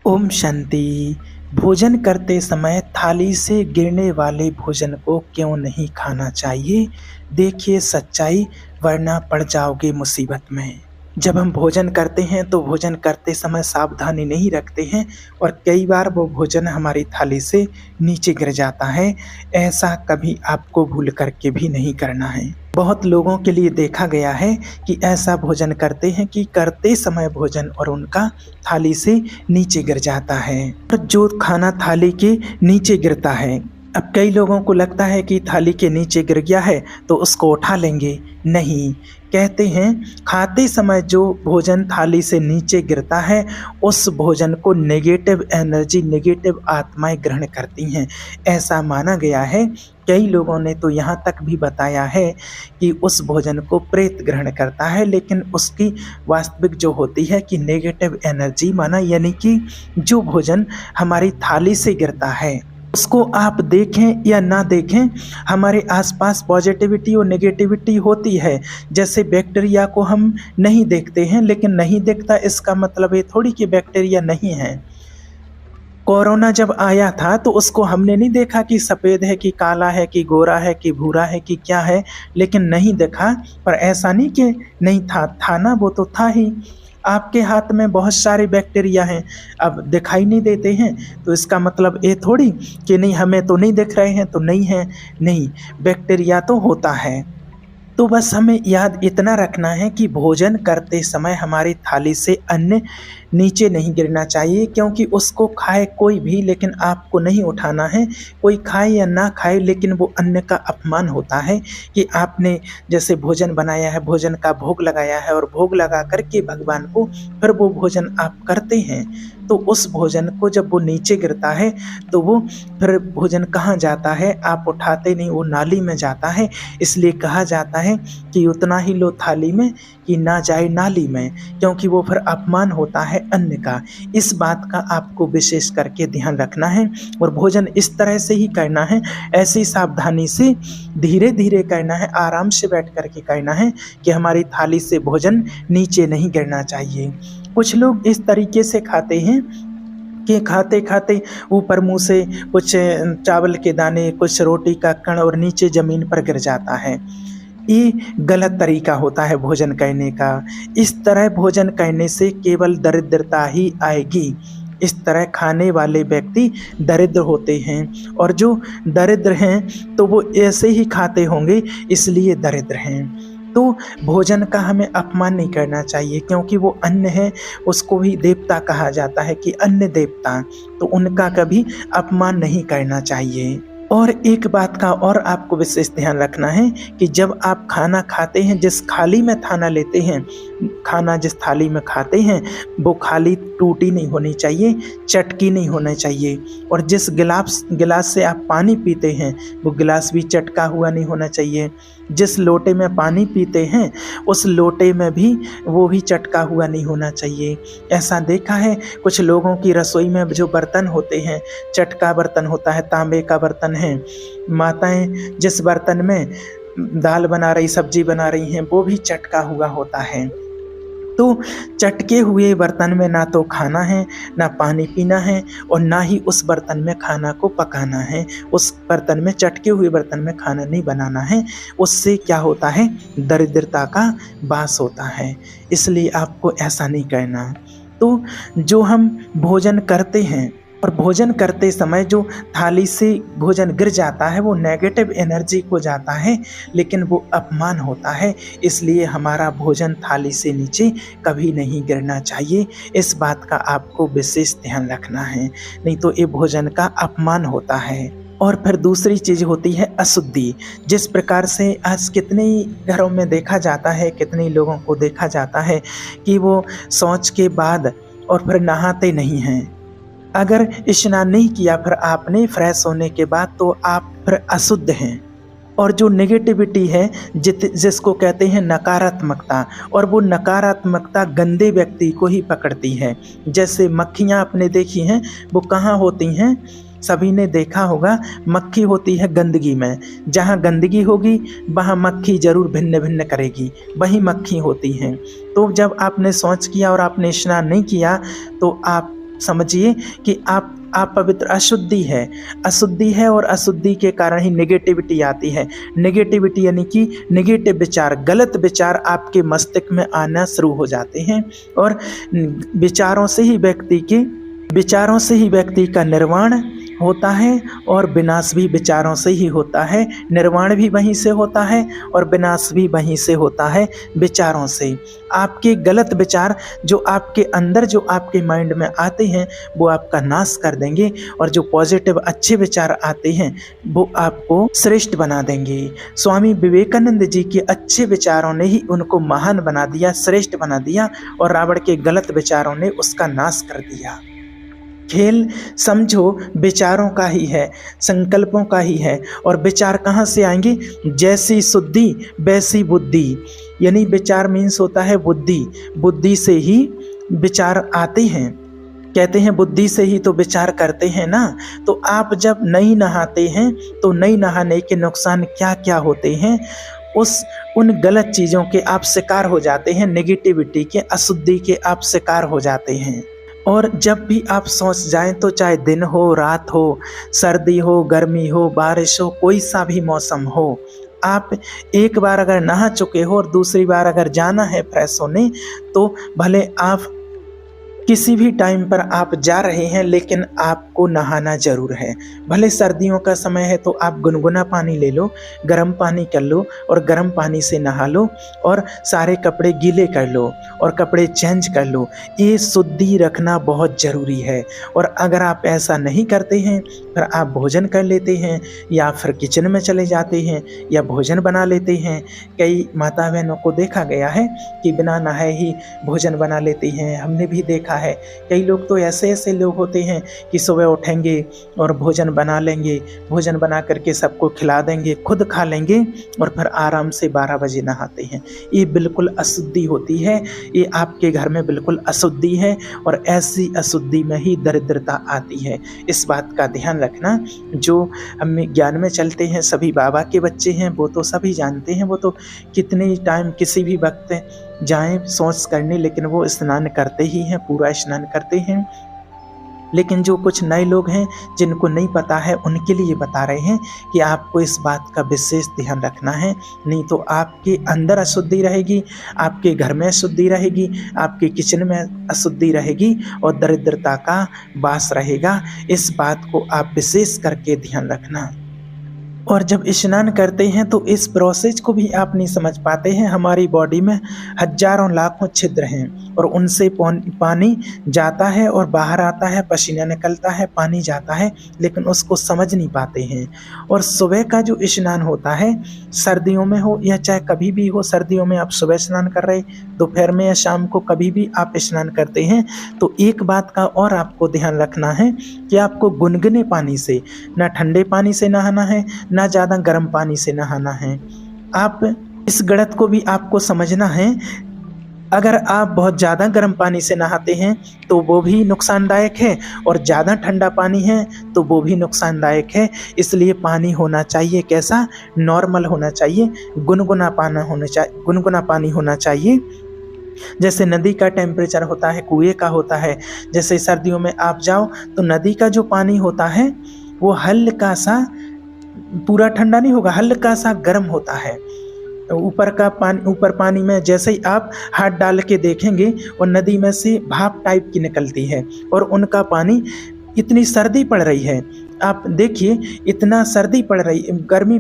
ओम शांति। भोजन करते समय थाली से गिरने वाले भोजन को क्यों नहीं खाना चाहिए? देखिए सच्चाई, वरना पड़ जाओगे मुसीबत में। जब हम भोजन करते हैं तो भोजन करते समय सावधानी नहीं रखते हैं और कई बार वो भोजन हमारी थाली से नीचे गिर जाता है। ऐसा कभी आपको भूल करके भी नहीं करना है। बहुत लोगों के लिए देखा गया है कि ऐसा भोजन करते हैं कि करते समय भोजन और उनका थाली से नीचे गिर जाता है और जो खाना थाली के नीचे गिरता है, अब कई लोगों को लगता है कि थाली के नीचे गिर गया है तो उसको उठा लेंगे। नहीं, कहते हैं खाते समय जो भोजन थाली से नीचे गिरता है उस भोजन को नेगेटिव एनर्जी, नेगेटिव आत्माएं ग्रहण करती हैं। ऐसा माना गया है। कई लोगों ने तो यहाँ तक भी बताया है कि उस भोजन को प्रेत ग्रहण करता है, लेकिन उसकी वास्तविक जो होती है कि नेगेटिव एनर्जी माना, यानी कि जो भोजन हमारी थाली से गिरता है उसको आप देखें या ना देखें, हमारे आसपास पॉजिटिविटी और नेगेटिविटी होती है। जैसे बैक्टीरिया को हम नहीं देखते हैं, लेकिन नहीं देखता इसका मतलब ये थोड़ी कि बैक्टीरिया नहीं है। कोरोना जब आया था तो उसको हमने नहीं देखा कि सफ़ेद है कि काला है कि गोरा है कि भूरा है कि क्या है, लेकिन नहीं देखा। पर ऐसा नहीं कि नहीं था, था ना, वो तो था ही। आपके हाथ में बहुत सारे बैक्टीरिया हैं, अब दिखाई नहीं देते हैं तो इसका मतलब ये थोड़ी कि नहीं, हमें तो नहीं दिख रहे हैं तो नहीं है। नहीं, बैक्टीरिया तो होता है। तो बस हमें याद इतना रखना है कि भोजन करते समय हमारी थाली से अन्न नीचे नहीं गिरना चाहिए, क्योंकि उसको खाए कोई भी, लेकिन आपको नहीं उठाना है। कोई खाए या ना खाए, लेकिन वो अन्न का अपमान होता है कि आपने जैसे भोजन बनाया है, भोजन का भोग लगाया है और भोग लगा करके भगवान को फिर वो भोजन आप करते हैं, तो उस भोजन को जब वो नीचे गिरता है तो वो फिर भोजन कहाँ जाता है? आप उठाते नहीं, वो नाली में जाता है। इसलिए कहा जाता है कि उतना ही लो थाली में कि ना जाए नाली में, क्योंकि वो फिर अपमान होता है अन्न का। इस बात का आपको विशेष करके ध्यान रखना है और भोजन इस तरह से ही करना है, ऐसी सावधानी से धीरे धीरे करना है, आराम से बैठ करके करना है कि हमारी थाली से भोजन नीचे नहीं गिरना चाहिए। कुछ लोग इस तरीके से खाते हैं कि खाते खाते ऊपर मुंह से कुछ चावल के दाने, कुछ रोटी का कण और नीचे ज़मीन पर गिर जाता है। ये गलत तरीका होता है भोजन करने का। इस तरह भोजन करने से केवल दरिद्रता ही आएगी। इस तरह खाने वाले व्यक्ति दरिद्र होते हैं, और जो दरिद्र हैं तो वो ऐसे ही खाते होंगे, इसलिए दरिद्र हैं। तो भोजन का हमें अपमान नहीं करना चाहिए, क्योंकि वो अन्न है, उसको भी देवता कहा जाता है कि अन्न देवता, तो उनका कभी अपमान नहीं करना चाहिए। और एक बात का और आपको विशेष ध्यान रखना है कि जब आप खाना खाते हैं, जिस थाली में खाना लेते हैं, खाना जिस थाली में खाते हैं वो खाली टूटी नहीं होनी चाहिए, चटकी नहीं होना चाहिए। और जिस गिलास से आप पानी पीते हैं वो गिलास भी चटका हुआ नहीं होना चाहिए। जिस लोटे में पानी पीते हैं उस लोटे में भी वो भी चटका हुआ नहीं होना चाहिए। ऐसा देखा है कुछ लोगों की रसोई में जो बर्तन होते हैं, चटका बर्तन होता है, तांबे का बर्तन है। माताएं जिस बर्तन में दाल बना रही, सब्जी बना रही हैं, वो भी चटका हुआ होता है। तो चटके हुए बर्तन में ना तो खाना है, ना पानी पीना है, और ना ही उस बर्तन में खाना को पकाना है। उस बर्तन में, चटके हुए बर्तन में खाना नहीं बनाना है। उससे क्या होता है? दरिद्रता का वास होता है। इसलिए आपको ऐसा नहीं करना। तो जो हम भोजन करते हैं और भोजन करते समय जो थाली से भोजन गिर जाता है वो नेगेटिव एनर्जी को जाता है, लेकिन वो अपमान होता है। इसलिए हमारा भोजन थाली से नीचे कभी नहीं गिरना चाहिए। इस बात का आपको विशेष ध्यान रखना है, नहीं तो ये भोजन का अपमान होता है। और फिर दूसरी चीज़ होती है अशुद्धि। जिस प्रकार से आज कितने घरों में देखा जाता है, कितने लोगों को देखा जाता है कि वो शौच के बाद और फिर नहाते नहीं हैं। अगर स्नान नहीं किया फिर आपने फ्रेश होने के बाद, तो आप फिर अशुद्ध हैं। और जो नेगेटिविटी है, जिसको कहते हैं नकारात्मकता, और वो नकारात्मकता गंदे व्यक्ति को ही पकड़ती है। जैसे मक्खियाँ आपने देखी हैं, वो कहाँ होती हैं? सभी ने देखा होगा, मक्खी होती है गंदगी में। जहाँ गंदगी होगी वहाँ मक्खी जरूर भिन्न भिन्न करेगी, वही मक्खी होती हैं। तो जब आपने शौच किया और आपने स्नान नहीं किया तो आप समझिए कि आप पवित्र अशुद्धि है और अशुद्धि के कारण ही नेगेटिविटी आती है। नेगेटिविटी यानी कि नेगेटिव विचार, गलत विचार आपके मस्तिष्क में आना शुरू हो जाते हैं और विचारों से ही व्यक्ति का निर्माण होता है और विनाश भी विचारों से ही होता है। निर्माण भी वहीं से होता है और विनाश भी वहीं से होता है, विचारों से। आपके गलत विचार जो आपके माइंड में आते हैं वो आपका नाश कर देंगे और जो पॉजिटिव अच्छे विचार आते हैं वो आपको श्रेष्ठ बना देंगे। स्वामी विवेकानंद जी के अच्छे विचारों ने ही उनको महान बना दिया, श्रेष्ठ बना दिया और रावण के गलत विचारों ने उसका नाश कर दिया। खेल समझो विचारों का ही है, संकल्पों का ही है। और विचार कहाँ से आएंगे? जैसी शुद्धि वैसी बुद्धि, यानी विचार मीन्स होता है बुद्धि से ही विचार आते हैं। कहते हैं बुद्धि से ही तो विचार करते हैं ना। तो आप जब नहीं नहाते हैं तो नहीं नहाने के नुकसान क्या क्या होते हैं, उन गलत चीज़ों के आप शिकार हो जाते हैं, नेगेटिविटी के, अशुद्धि के आप शिकार हो जाते हैं। और जब भी आप सोच जाएं तो चाहे दिन हो रात हो, सर्दी हो गर्मी हो, बारिश हो, कोई सा भी मौसम हो, आप एक बार अगर नहा चुके हो और दूसरी बार अगर जाना है फ्रेश होने, तो भले आप किसी भी टाइम पर आप जा रहे हैं लेकिन आपको नहाना ज़रूर है। भले सर्दियों का समय है तो आप गुनगुना पानी ले लो, गर्म पानी कर लो और गर्म पानी से नहा लो और सारे कपड़े गीले कर लो और कपड़े चेंज कर लो। ये शुद्धि रखना बहुत ज़रूरी है। और अगर आप ऐसा नहीं करते हैं, फिर आप भोजन कर लेते हैं या फिर किचन में चले जाते हैं या भोजन बना लेते हैं। कई माता बहनों को देखा गया है कि बिना नहाए ही भोजन बना लेती हैं, हमने भी देखा है। कई लोग तो ऐसे लोग होते हैं कि सुबह उठेंगे और भोजन बना लेंगे, भोजन बना करके सबको खिला देंगे, खुद खा लेंगे और फिर आराम से 12 बजे नहाते हैं। ये बिल्कुल अशुद्धि होती है, ये आपके घर में बिल्कुल अशुद्धि है और ऐसी अशुद्धि में ही दरिद्रता आती है। इस बात का ध्यान रखना। जो हमें ज्ञान में चलते हैं, सभी बाबा के बच्चे हैं, वो तो सभी जानते हैं। वो तो कितने टाइम किसी भी वक्त जाएं सोच करने, लेकिन वो स्नान करते ही हैं, पूरा स्नान करते हैं। लेकिन जो कुछ नए लोग हैं जिनको नहीं पता है, उनके लिए बता रहे हैं कि आपको इस बात का विशेष ध्यान रखना है। नहीं तो आपके अंदर अशुद्धि रहेगी, आपके घर में अशुद्धि रहेगी, आपके किचन में अशुद्धि रहेगी और दरिद्रता का वास रहेगा। इस बात को आप विशेष करके ध्यान रखना। और जब स्नान करते हैं तो इस प्रोसेस को भी आप नहीं समझ पाते हैं। हमारी बॉडी में हजारों लाखों छिद्र हैं और उनसे पानी जाता है और बाहर आता है, पसीना निकलता है, पानी जाता है, लेकिन उसको समझ नहीं पाते हैं। और सुबह का जो स्नान होता है, सर्दियों में हो या चाहे कभी भी हो, सर्दियों में आप सुबह स्नान कर रहे, दोपहर में या शाम को कभी भी आप स्नान करते हैं, तो एक बात का और आपको ध्यान रखना है कि आपको गुनगुने पानी से, ना ठंडे पानी से नहाना है, ना ज़्यादा गर्म पानी से नहाना है। आप इस गणित को भी आपको समझना है। अगर आप बहुत ज़्यादा गर्म पानी से नहाते हैं तो वो भी नुकसानदायक है और ज़्यादा ठंडा पानी है तो वो भी नुकसानदायक है। इसलिए पानी होना चाहिए कैसा? नॉर्मल होना चाहिए, गुनगुना पानी होना चाहिए। जैसे नदी का टेम्परेचर होता है, कुएं का होता है। जैसे सर्दियों में आप जाओ तो नदी का जो पानी होता है वो हल्का सा, पूरा ठंडा नहीं होगा, हल्का सा गर्म होता है। ऊपर पानी में जैसे ही आप हाथ डाल के देखेंगे और नदी में से भाप टाइप की निकलती है और उनका पानी, इतनी सर्दी पड़ रही है, आप देखिए इतना सर्दी पड़ रही, गर्मी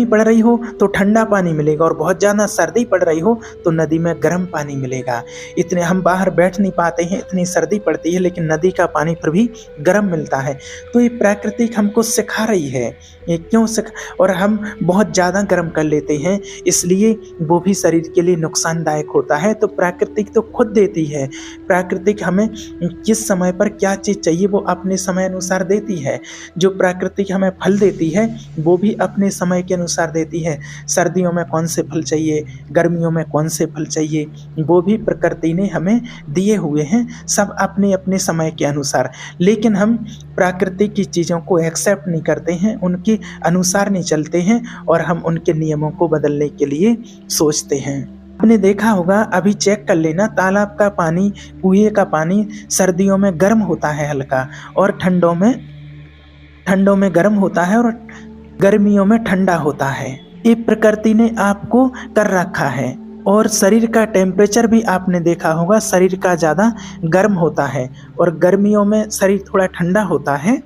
पड़ रही हो तो ठंडा पानी मिलेगा और बहुत ज़्यादा सर्दी पड़ रही हो तो नदी में गर्म पानी मिलेगा। इतने हम बाहर बैठ नहीं पाते हैं, इतनी सर्दी पड़ती है, लेकिन नदी का पानी फिर भी गर्म मिलता है। तो ये प्राकृतिक हमको सिखा रही है, ये क्यों और हम बहुत ज़्यादा गर्म कर लेते हैं, इसलिए वो भी शरीर के लिए नुकसानदायक होता है। तो प्राकृतिक तो खुद देती है, प्राकृतिक हमें किस समय पर क्या चीज़ चाहिए वो अपने समय अनुसार देती है। जो प्राकृतिक हमें फल देती है वो भी अपने समय के अनुसार देती है। सर्दियों में कौन से फल चाहिए, गर्मियों में कौन से फल चाहिए, वो भी प्रकृति ने हमें दिए हुए हैं, सब अपने अपने समय के अनुसार। लेकिन हम प्रकृति की चीज़ों को एक्सेप्ट नहीं करते हैं, उनके अनुसार नहीं चलते हैं और हम उनके नियमों को बदलने के लिए सोचते हैं। आपने देखा होगा, अभी चेक कर लेना, तालाब का पानी, कुएं का पानी सर्दियों में गर्म होता है हल्का, और ठंडों में गर्म होता है, और गर्मियों में ठंडा होता है। ये प्रकृति ने आपको कर रखा है। और शरीर का टेम्परेचर भी आपने देखा होगा, शरीर का ज़्यादा गर्म होता है और गर्मियों में शरीर थोड़ा ठंडा होता है।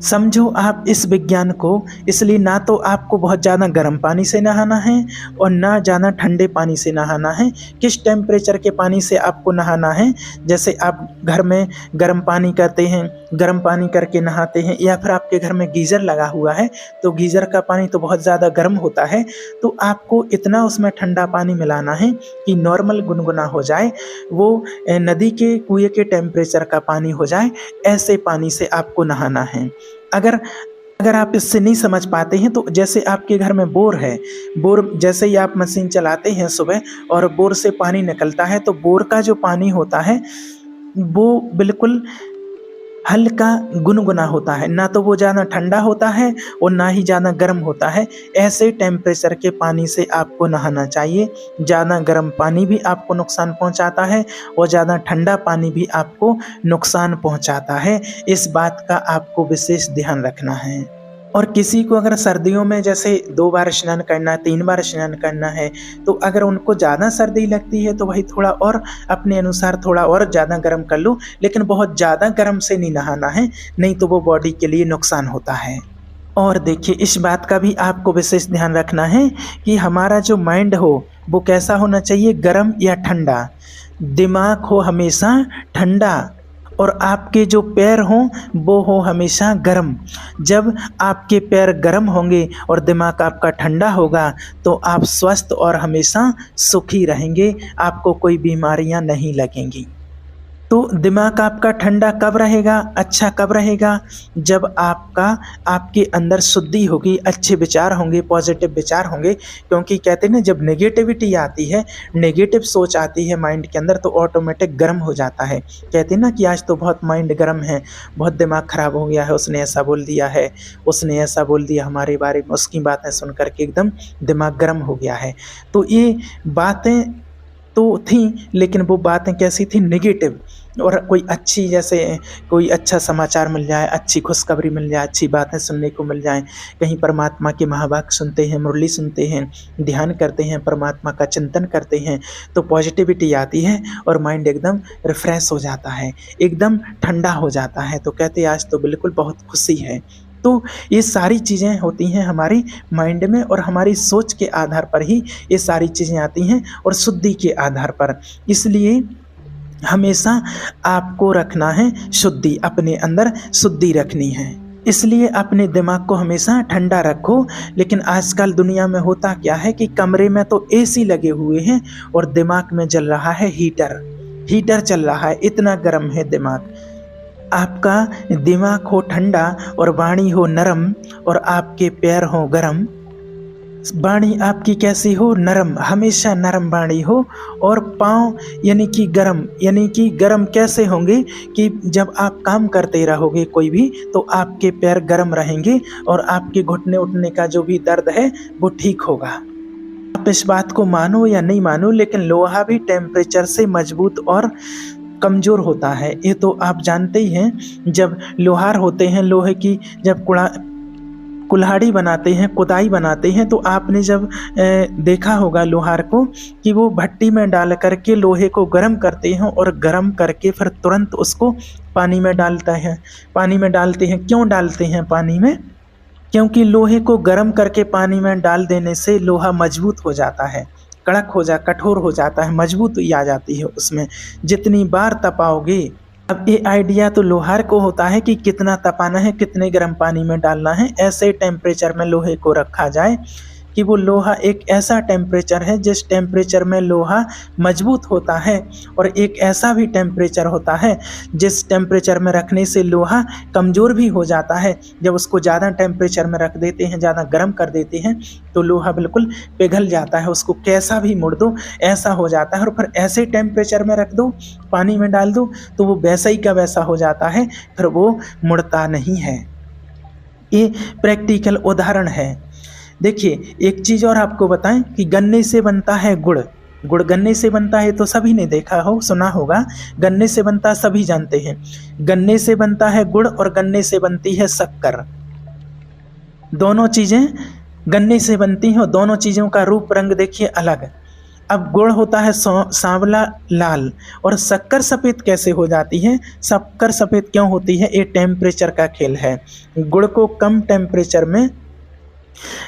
समझो आप इस विज्ञान को। इसलिए ना तो आपको बहुत ज़्यादा गर्म पानी से नहाना है और ना ज़्यादा ठंडे पानी से नहाना है। किस टेम्परेचर के पानी से आपको नहाना है, जैसे आप घर में गर्म पानी करते हैं, गर्म पानी करके नहाते हैं, या फिर आपके घर में गीज़र लगा हुआ है तो गीज़र का पानी तो बहुत ज़्यादा गर्म होता है, तो आपको इतना उसमें ठंडा पानी मिलाना है कि नॉर्मल गुनगुना हो जाए, वो नदी के कुएं के टेम्परेचर का पानी हो जाए। ऐसे पानी से आपको नहाना है। अगर आप इससे नहीं समझ पाते हैं तो जैसे आपके घर में बोर है, बोर जैसे ही आप मशीन चलाते हैं सुबह और बोर से पानी निकलता है, तो बोर का जो पानी होता है वो बिल्कुल हल्का गुनगुना होता है, ना तो वो ज़्यादा ठंडा होता है और ना ही ज़्यादा गर्म होता है। ऐसे टेम्परेचर के पानी से आपको नहाना चाहिए। ज़्यादा गर्म पानी भी आपको नुकसान पहुंचाता है और ज़्यादा ठंडा पानी भी आपको नुकसान पहुंचाता है। इस बात का आपको विशेष ध्यान रखना है। और किसी को अगर सर्दियों में जैसे 2 बार स्नान करना है, 3 बार स्नान करना है, तो अगर उनको ज़्यादा सर्दी लगती है तो भाई थोड़ा और अपने अनुसार थोड़ा और ज़्यादा गर्म कर लो, लेकिन बहुत ज़्यादा गर्म से नहीं नहाना है, नहीं तो वो बॉडी के लिए नुकसान होता है। और देखिए, इस बात का भी आपको विशेष ध्यान रखना है कि हमारा जो माइंड हो वो कैसा होना चाहिए, गर्म या ठंडा। दिमाग हो हमेशा ठंडा और आपके जो पैर हों वो हो हमेशा गर्म। जब आपके पैर गर्म होंगे और दिमाग आपका ठंडा होगा तो आप स्वस्थ और हमेशा सुखी रहेंगे, आपको कोई बीमारियां नहीं लगेंगी। तो दिमाग आपका ठंडा कब रहेगा, अच्छा कब रहेगा, जब आपके अंदर शुद्धि होगी, अच्छे विचार होंगे, पॉजिटिव विचार होंगे। क्योंकि कहते हैं ना, जब नेगेटिविटी आती है, नेगेटिव सोच आती है माइंड के अंदर, तो ऑटोमेटिक गर्म हो जाता है। कहते हैं ना कि आज तो बहुत माइंड गर्म है, बहुत दिमाग ख़राब हो गया है, उसने ऐसा बोल दिया है, उसने ऐसा बोल दिया हमारे बारे में, उसकी बातें सुन करके एकदम दिमाग गर्म हो गया है। तो ये बातें तो थी, लेकिन वो बातें कैसी थी, नेगेटिव। और कोई अच्छी, जैसे कोई अच्छा समाचार मिल जाए, अच्छी खुशखबरी मिल जाए, अच्छी बातें सुनने को मिल जाएं, कहीं परमात्मा के महावाक्य सुनते हैं, मुरली सुनते हैं, ध्यान करते हैं, परमात्मा का चिंतन करते हैं, तो पॉजिटिविटी आती है और माइंड एकदम रिफ्रेश हो जाता है, एकदम ठंडा हो जाता है। तो कहते हैं आज तो बिल्कुल बहुत खुशी है। तो ये सारी चीज़ें होती हैं हमारी माइंड में, और हमारी सोच के आधार पर ही ये सारी चीज़ें आती हैं, और शुद्धि के आधार पर। इसलिए हमेशा आपको रखना है शुद्धि, अपने अंदर शुद्धि रखनी है। इसलिए अपने दिमाग को हमेशा ठंडा रखो। लेकिन आजकल दुनिया में होता क्या है कि कमरे में तो एसी लगे हुए हैं और दिमाग में जल रहा है हीटर चल रहा है, इतना गर्म है दिमाग। आपका दिमाग हो ठंडा और वाणी हो नरम और आपके पैर हो गरम। वाणी आपकी कैसी हो, नरम, हमेशा नरम वाणी हो, और पाँव यानी कि गरम कैसे होंगे कि जब आप काम करते रहोगे कोई भी, तो आपके पैर गरम रहेंगे और आपके घुटने उठने का जो भी दर्द है वो ठीक होगा। आप इस बात को मानो या नहीं मानो, लेकिन लोहा भी टेम्परेचर से मजबूत और कमज़ोर होता है, ये तो आप जानते ही हैं। जब लोहार होते हैं, लोहे की जब कुल्हाड़ी बनाते हैं, कुदाई बनाते हैं, तो आपने जब देखा होगा लोहार को कि वो भट्टी में डाल करके लोहे को गर्म करते हैं और गर्म करके फिर तुरंत उसको पानी में डालते हैं। क्यों डालते हैं पानी में? क्योंकि लोहे को गर्म करके पानी में डाल देने से लोहा मजबूत हो जाता है, कठोर हो जाता है, मजबूती आ जाती है उसमें, जितनी बार तपाओगे। अब ये आइडिया तो लोहार को होता है कि कितना तपाना है, कितने गर्म पानी में डालना है। ऐसे टेम्परेचर में लोहे को रखा जाए कि वो लोहा एक ऐसा टेम्परेचर है जिस टेम्परेचर में लोहा मजबूत होता है, और एक ऐसा भी टेम्परेचर होता है जिस टेम्परेचर में रखने से लोहा कमज़ोर भी हो जाता है। जब उसको ज़्यादा टेम्परेचर में रख देते हैं, ज़्यादा गर्म कर देते हैं, तो लोहा बिल्कुल पिघल जाता है, उसको कैसा भी मोड़ दो ऐसा हो जाता है। और फिर ऐसे टेम्परेचर में रख दो, पानी में डाल दो, तो वो वैसा ही का वैसा हो जाता है, फिर वो मुड़ता नहीं है। ये प्रैक्टिकल उदाहरण है। देखिए, एक चीज़ और आपको बताएँ कि गन्ने से बनता है गुड़। गुड़ गन्ने से बनता है तो सभी ने देखा हो, सुना होगा। गन्ने से बनता सभी जानते हैं। गन्ने से बनता है गुड़ और गन्ने से बनती है शक्कर। दोनों चीज़ें गन्ने से बनती हैं और दोनों चीज़ों का रूप रंग देखिए अलग। अब गुड़ होता है सांवला लाल और शक्कर सफ़ेद कैसे हो जाती है? शक्कर सफ़ेद क्यों होती है? ये टेम्परेचर का खेल है। गुड़ को कम टेम्परेचर में,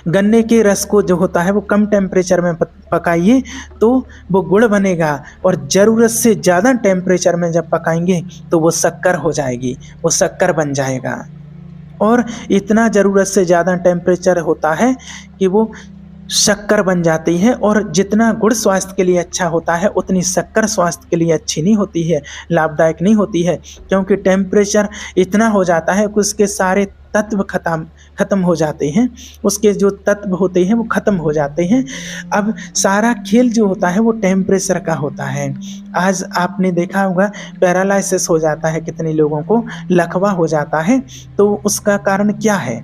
गन्ने के रस को जो होता है वो कम टेम्परेचर में पकाइए तो वो गुड़ बनेगा, और ज़रूरत से ज़्यादा टेम्परेचर में जब पकाएंगे तो वो शक्कर हो जाएगी, वो शक्कर बन जाएगा। और इतना ज़रूरत से ज़्यादा टेम्परेचर होता है कि वो शक्कर बन जाती है। और जितना गुड़ स्वास्थ्य के लिए अच्छा होता है उतनी शक्कर स्वास्थ्य के लिए अच्छी नहीं होती है, लाभदायक नहीं होती है, क्योंकि टेम्परेचर इतना हो जाता है कि उसके सारे तत्व ख़त्म हो जाते हैं, उसके जो तत्व होते हैं वो ख़त्म हो जाते हैं। अब सारा खेल जो होता है वो टेम्परेचर का होता है। आज आपने देखा होगा पैरालिसिस हो जाता है, कितने लोगों को लकवा हो जाता है, तो उसका कारण क्या है?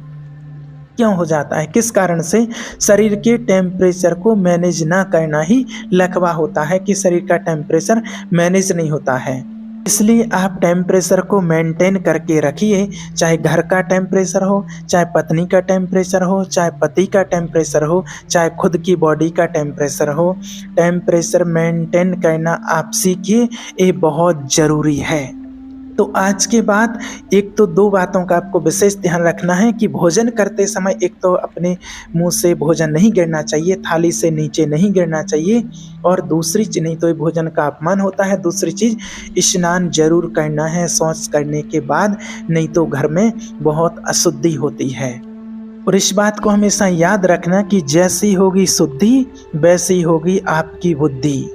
क्यों हो जाता है? किस कारण से? शरीर के टेम्परेचर को मैनेज ना करना ही लकवा होता है, कि शरीर का टेम्परेचर मैनेज नहीं होता है। इसलिए आप टेम्परेचर को मेंटेन करके रखिए, चाहे घर का टेम्परेचर हो, चाहे पत्नी का टेम्परेचर हो, चाहे पति का टेम्परेचर हो, चाहे खुद की बॉडी का टेम्परेचर हो। टेम्परेचर मेंटेन करना आप सीखिए, ये बहुत ज़रूरी है। तो आज के बाद एक तो 2 बातों का आपको विशेष ध्यान रखना है कि भोजन करते समय एक तो अपने मुंह से भोजन नहीं गिरना चाहिए, थाली से नीचे नहीं गिरना चाहिए, और दूसरी चीज़, नहीं तो ये भोजन का अपमान होता है। दूसरी चीज़, स्नान जरूर करना है शौच करने के बाद, नहीं तो घर में बहुत अशुद्धि होती है। और इस बात को हमेशा याद रखना कि जैसी होगी शुद्धि वैसी होगी आपकी बुद्धि।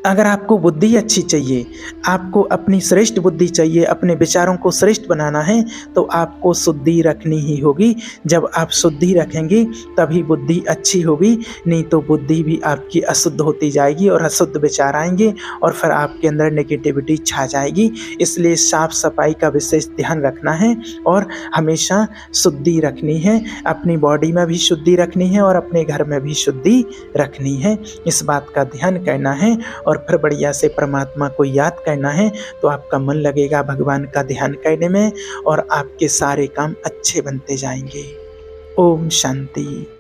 अगर आपको बुद्धि अच्छी चाहिए, आपको अपनी श्रेष्ठ बुद्धि चाहिए, अपने विचारों को श्रेष्ठ बनाना है, तो आपको शुद्धि रखनी ही होगी। जब आप शुद्धि रखेंगे तभी बुद्धि अच्छी होगी, नहीं तो बुद्धि भी आपकी अशुद्ध होती जाएगी और अशुद्ध विचार आएंगे और फिर आपके अंदर नेगेटिविटी छा जाएगी। इसलिए साफ सफाई का विशेष ध्यान रखना है और हमेशा शुद्धि रखनी है। अपनी बॉडी में भी शुद्धि रखनी है और अपने घर में भी शुद्धि रखनी है। इस बात का ध्यान करना है और फिर बढ़िया से परमात्मा को याद करना है, तो आपका मन लगेगा भगवान का ध्यान करने में और आपके सारे काम अच्छे बनते जाएंगे। ओम शांति।